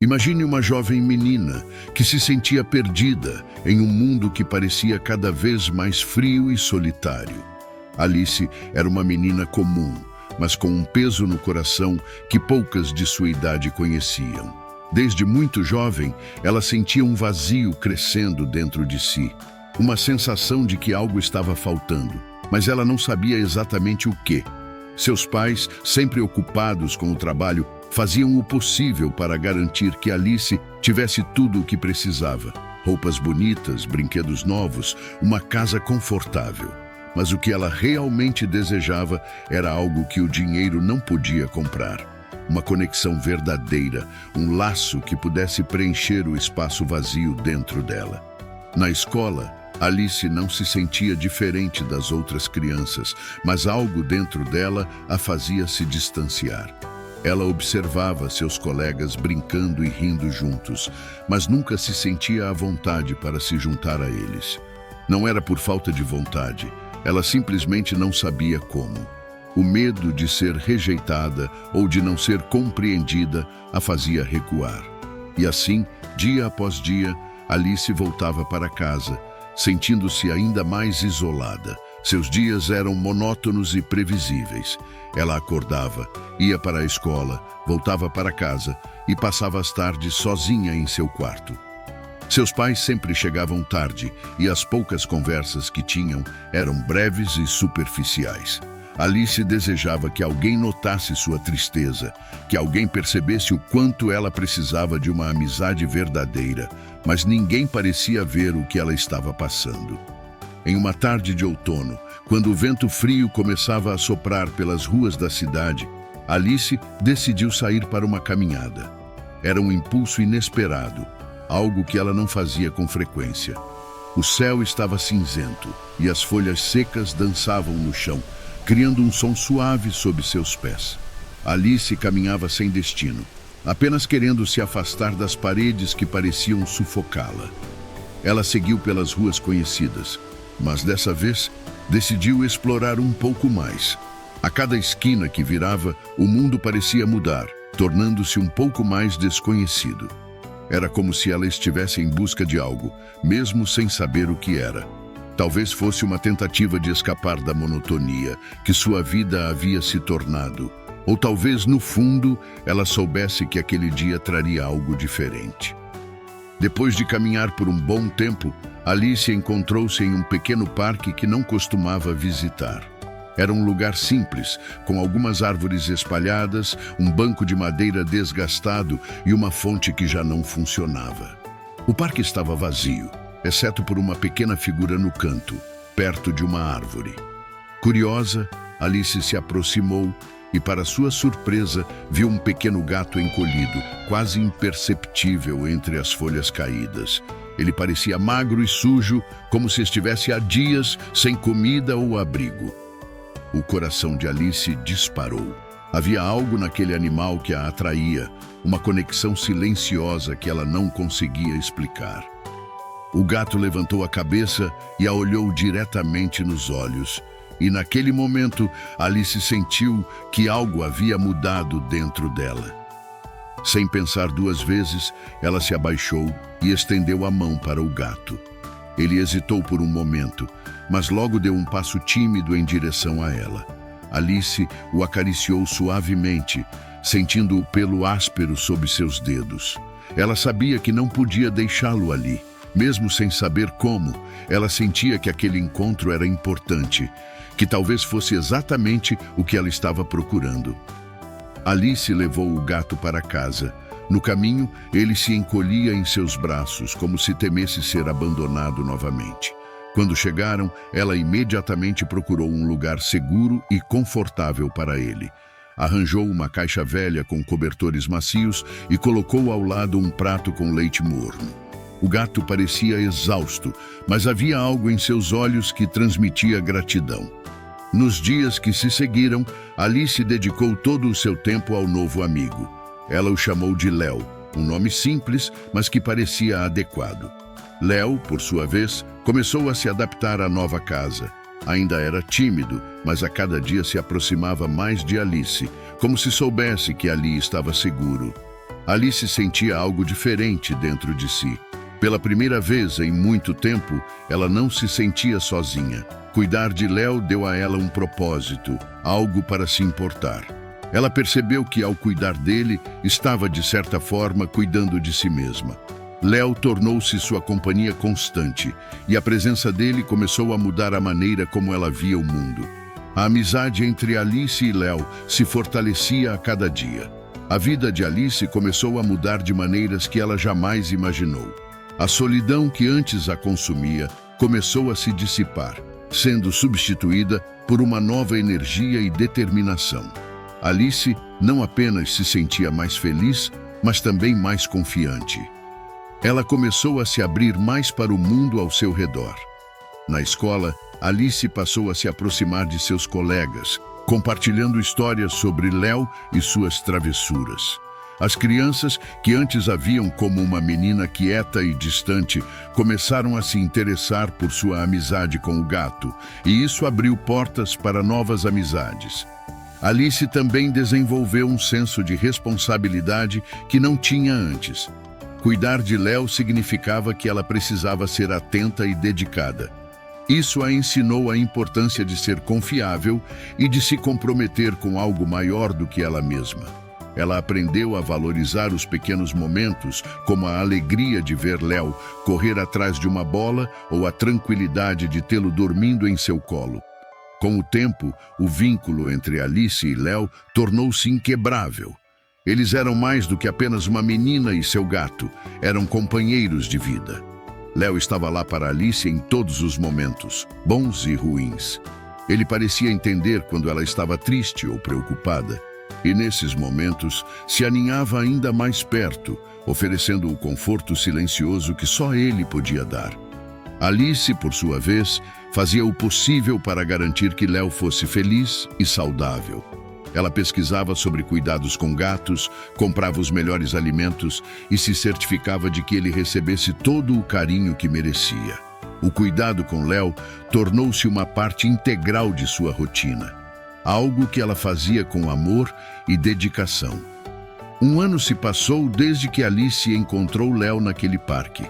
Imagine uma jovem menina que se sentia perdida em um mundo que parecia cada vez mais frio e solitário. Alice era uma menina comum, mas com um peso no coração que poucas de sua idade conheciam. Desde muito jovem, ela sentia um vazio crescendo dentro de si, uma sensação de que algo estava faltando, mas ela não sabia exatamente o quê. Seus pais, sempre ocupados com o trabalho, faziam o possível para garantir que Alice tivesse tudo o que precisava: roupas bonitas, brinquedos novos, uma casa confortável. Mas o que ela realmente desejava era algo que o dinheiro não podia comprar. Uma conexão verdadeira, um laço que pudesse preencher o espaço vazio dentro dela. Na escola, Alice não se sentia diferente das outras crianças, mas algo dentro dela a fazia se distanciar. Ela observava seus colegas brincando e rindo juntos, mas nunca se sentia à vontade para se juntar a eles. Não era por falta de vontade, ela simplesmente não sabia como. O medo de ser rejeitada ou de não ser compreendida a fazia recuar. E assim, dia após dia, Alice voltava para casa, sentindo-se ainda mais isolada. Seus dias eram monótonos e previsíveis. Ela acordava, ia para a escola, voltava para casa e passava as tardes sozinha em seu quarto. Seus pais sempre chegavam tarde e as poucas conversas que tinham eram breves e superficiais. Alice desejava que alguém notasse sua tristeza, que alguém percebesse o quanto ela precisava de uma amizade verdadeira, mas ninguém parecia ver o que ela estava passando. Em uma tarde de outono, quando o vento frio começava a soprar pelas ruas da cidade, Alice decidiu sair para uma caminhada. Era um impulso inesperado, algo que ela não fazia com frequência. O céu estava cinzento e as folhas secas dançavam no chão, criando um som suave sob seus pés. Alice caminhava sem destino, apenas querendo se afastar das paredes que pareciam sufocá-la. Ela seguiu pelas ruas conhecidas, mas dessa vez decidiu explorar um pouco mais. A cada esquina que virava, o mundo parecia mudar, tornando-se um pouco mais desconhecido. Era como se ela estivesse em busca de algo, mesmo sem saber o que era. Talvez fosse uma tentativa de escapar da monotonia que sua vida havia se tornado. Ou talvez, no fundo, ela soubesse que aquele dia traria algo diferente. Depois de caminhar por um bom tempo, Alice encontrou-se em um pequeno parque que não costumava visitar. Era um lugar simples, com algumas árvores espalhadas, um banco de madeira desgastado e uma fonte que já não funcionava. O parque estava vazio, exceto por uma pequena figura no canto, perto de uma árvore. Curiosa, Alice se aproximou e, para sua surpresa, viu um pequeno gato encolhido, quase imperceptível entre as folhas caídas. Ele parecia magro e sujo, como se estivesse há dias sem comida ou abrigo. O coração de Alice disparou. Havia algo naquele animal que a atraía, uma conexão silenciosa que ela não conseguia explicar. O gato levantou a cabeça e a olhou diretamente nos olhos. E naquele momento, Alice sentiu que algo havia mudado dentro dela. Sem pensar duas vezes, ela se abaixou e estendeu a mão para o gato. Ele hesitou por um momento, mas logo deu um passo tímido em direção a ela. Alice o acariciou suavemente, sentindo o pelo áspero sob seus dedos. Ela sabia que não podia deixá-lo ali. Mesmo sem saber como, ela sentia que aquele encontro era importante, que talvez fosse exatamente o que ela estava procurando. Alice levou o gato para casa. No caminho, ele se encolhia em seus braços, como se temesse ser abandonado novamente. Quando chegaram, ela imediatamente procurou um lugar seguro e confortável para ele. Arranjou uma caixa velha com cobertores macios e colocou ao lado um prato com leite morno. O gato parecia exausto, mas havia algo em seus olhos que transmitia gratidão. Nos dias que se seguiram, Alice dedicou todo o seu tempo ao novo amigo. Ela o chamou de Léo, um nome simples, mas que parecia adequado. Léo, por sua vez, começou a se adaptar à nova casa. Ainda era tímido, mas a cada dia se aproximava mais de Alice, como se soubesse que ali estava seguro. Alice sentia algo diferente dentro de si. Pela primeira vez em muito tempo, ela não se sentia sozinha. Cuidar de Léo deu a ela um propósito, algo para se importar. Ela percebeu que, ao cuidar dele, estava, de certa forma, cuidando de si mesma. Léo tornou-se sua companhia constante, e a presença dele começou a mudar a maneira como ela via o mundo. A amizade entre Alice e Léo se fortalecia a cada dia. A vida de Alice começou a mudar de maneiras que ela jamais imaginou. A solidão que antes a consumia começou a se dissipar, sendo substituída por uma nova energia e determinação. Alice não apenas se sentia mais feliz, mas também mais confiante. Ela começou a se abrir mais para o mundo ao seu redor. Na escola, Alice passou a se aproximar de seus colegas, compartilhando histórias sobre Léo e suas travessuras. As crianças, que antes a viam como uma menina quieta e distante, começaram a se interessar por sua amizade com o gato, e isso abriu portas para novas amizades. Alice também desenvolveu um senso de responsabilidade que não tinha antes. Cuidar de Léo significava que ela precisava ser atenta e dedicada. Isso a ensinou a importância de ser confiável e de se comprometer com algo maior do que ela mesma. Ela aprendeu a valorizar os pequenos momentos, como a alegria de ver Léo correr atrás de uma bola ou a tranquilidade de tê-lo dormindo em seu colo. Com o tempo, o vínculo entre Alice e Léo tornou-se inquebrável. Eles eram mais do que apenas uma menina e seu gato, eram companheiros de vida. Léo estava lá para Alice em todos os momentos, bons e ruins. Ele parecia entender quando ela estava triste ou preocupada, e nesses momentos se aninhava ainda mais perto, oferecendo o conforto silencioso que só ele podia dar. Alice, por sua vez, fazia o possível para garantir que Léo fosse feliz e saudável. Ela pesquisava sobre cuidados com gatos, comprava os melhores alimentos e se certificava de que ele recebesse todo o carinho que merecia. O cuidado com Léo tornou-se uma parte integral de sua rotina, algo que ela fazia com amor e dedicação. Um ano se passou desde que Alice encontrou Léo naquele parque.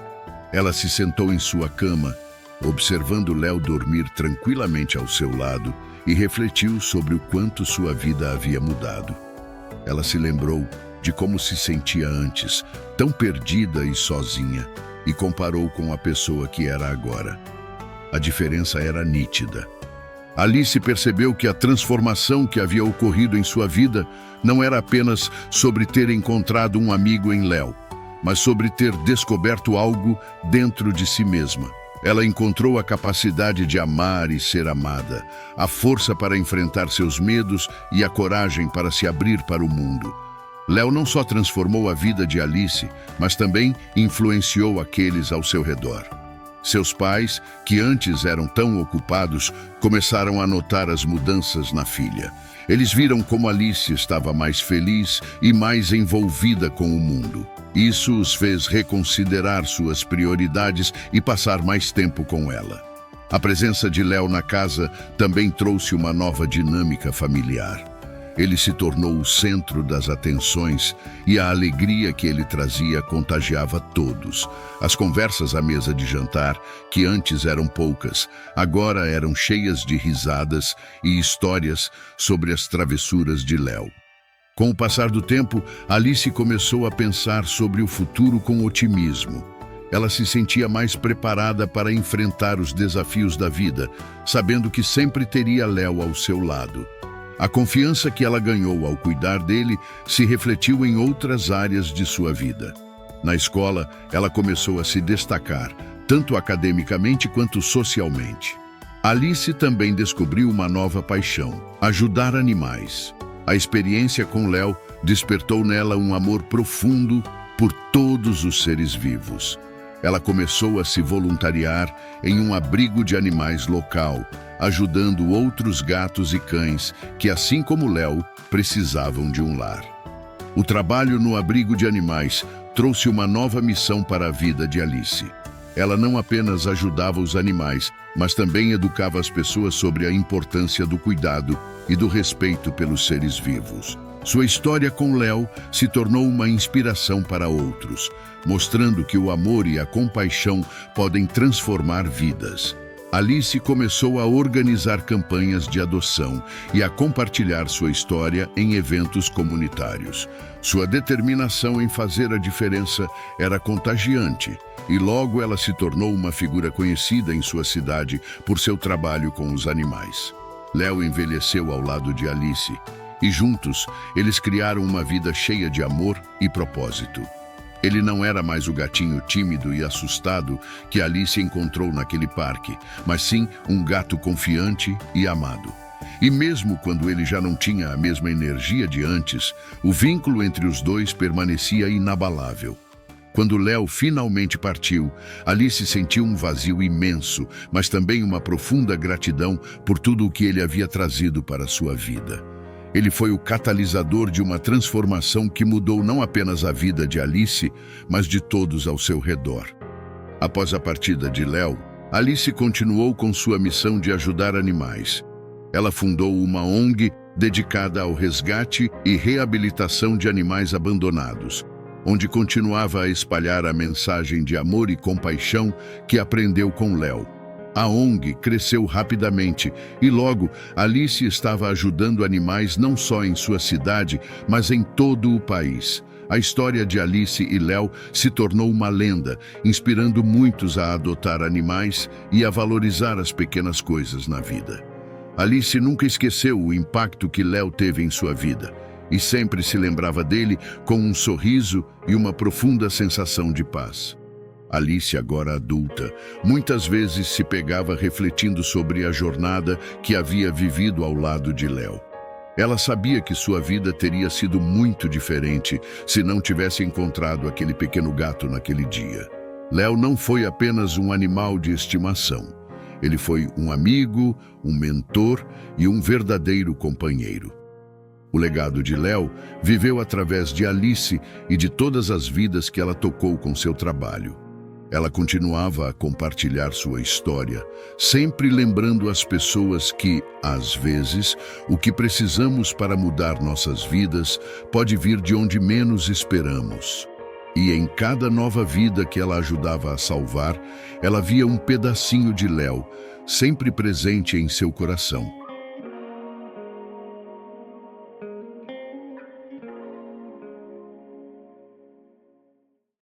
Ela se sentou em sua cama, observando Léo dormir tranquilamente ao seu lado, e refletiu sobre o quanto sua vida havia mudado. Ela se lembrou de como se sentia antes, tão perdida e sozinha, e comparou com a pessoa que era agora. A diferença era nítida. Alice percebeu que a transformação que havia ocorrido em sua vida não era apenas sobre ter encontrado um amigo em Léo, mas sobre ter descoberto algo dentro de si mesma. Ela encontrou a capacidade de amar e ser amada, a força para enfrentar seus medos e a coragem para se abrir para o mundo. Léo não só transformou a vida de Alice, mas também influenciou aqueles ao seu redor. Seus pais, que antes eram tão ocupados, começaram a notar as mudanças na filha. Eles viram como Alice estava mais feliz e mais envolvida com o mundo. Isso os fez reconsiderar suas prioridades e passar mais tempo com ela. A presença de Léo na casa também trouxe uma nova dinâmica familiar. Ele se tornou o centro das atenções e a alegria que ele trazia contagiava todos. As conversas à mesa de jantar, que antes eram poucas, agora eram cheias de risadas e histórias sobre as travessuras de Léo. Com o passar do tempo, Alice começou a pensar sobre o futuro com otimismo. Ela se sentia mais preparada para enfrentar os desafios da vida, sabendo que sempre teria Léo ao seu lado. A confiança que ela ganhou ao cuidar dele se refletiu em outras áreas de sua vida. Na escola, ela começou a se destacar, tanto academicamente quanto socialmente. Alice também descobriu uma nova paixão: ajudar animais. A experiência com Léo despertou nela um amor profundo por todos os seres vivos. Ela começou a se voluntariar em um abrigo de animais local, ajudando outros gatos e cães que, assim como Léo, precisavam de um lar. O trabalho no abrigo de animais trouxe uma nova missão para a vida de Alice. Ela não apenas ajudava os animais, mas também educava as pessoas sobre a importância do cuidado e do respeito pelos seres vivos. Sua história com Léo se tornou uma inspiração para outros, mostrando que o amor e a compaixão podem transformar vidas. Alice começou a organizar campanhas de adoção e a compartilhar sua história em eventos comunitários. Sua determinação em fazer a diferença era contagiante, e logo ela se tornou uma figura conhecida em sua cidade por seu trabalho com os animais. Léo envelheceu ao lado de Alice, e juntos eles criaram uma vida cheia de amor e propósito. Ele não era mais o gatinho tímido e assustado que Alice encontrou naquele parque, mas sim um gato confiante e amado. E mesmo quando ele já não tinha a mesma energia de antes, o vínculo entre os dois permanecia inabalável. Quando Léo finalmente partiu, Alice sentiu um vazio imenso, mas também uma profunda gratidão por tudo o que ele havia trazido para a sua vida. Ele foi o catalisador de uma transformação que mudou não apenas a vida de Alice, mas de todos ao seu redor. Após a partida de Léo, Alice continuou com sua missão de ajudar animais. Ela fundou uma ONG dedicada ao resgate e reabilitação de animais abandonados, onde continuava a espalhar a mensagem de amor e compaixão que aprendeu com Léo. A ONG cresceu rapidamente e logo Alice estava ajudando animais não só em sua cidade, mas em todo o país. A história de Alice e Léo se tornou uma lenda, inspirando muitos a adotar animais e a valorizar as pequenas coisas na vida. Alice nunca esqueceu o impacto que Léo teve em sua vida e sempre se lembrava dele com um sorriso e uma profunda sensação de paz. Alice, agora adulta, muitas vezes se pegava refletindo sobre a jornada que havia vivido ao lado de Léo. Ela sabia que sua vida teria sido muito diferente se não tivesse encontrado aquele pequeno gato naquele dia. Léo não foi apenas um animal de estimação. Ele foi um amigo, um mentor e um verdadeiro companheiro. O legado de Léo viveu através de Alice e de todas as vidas que ela tocou com seu trabalho. Ela continuava a compartilhar sua história, sempre lembrando às pessoas que, às vezes, o que precisamos para mudar nossas vidas pode vir de onde menos esperamos. E em cada nova vida que ela ajudava a salvar, ela via um pedacinho de Léo, sempre presente em seu coração.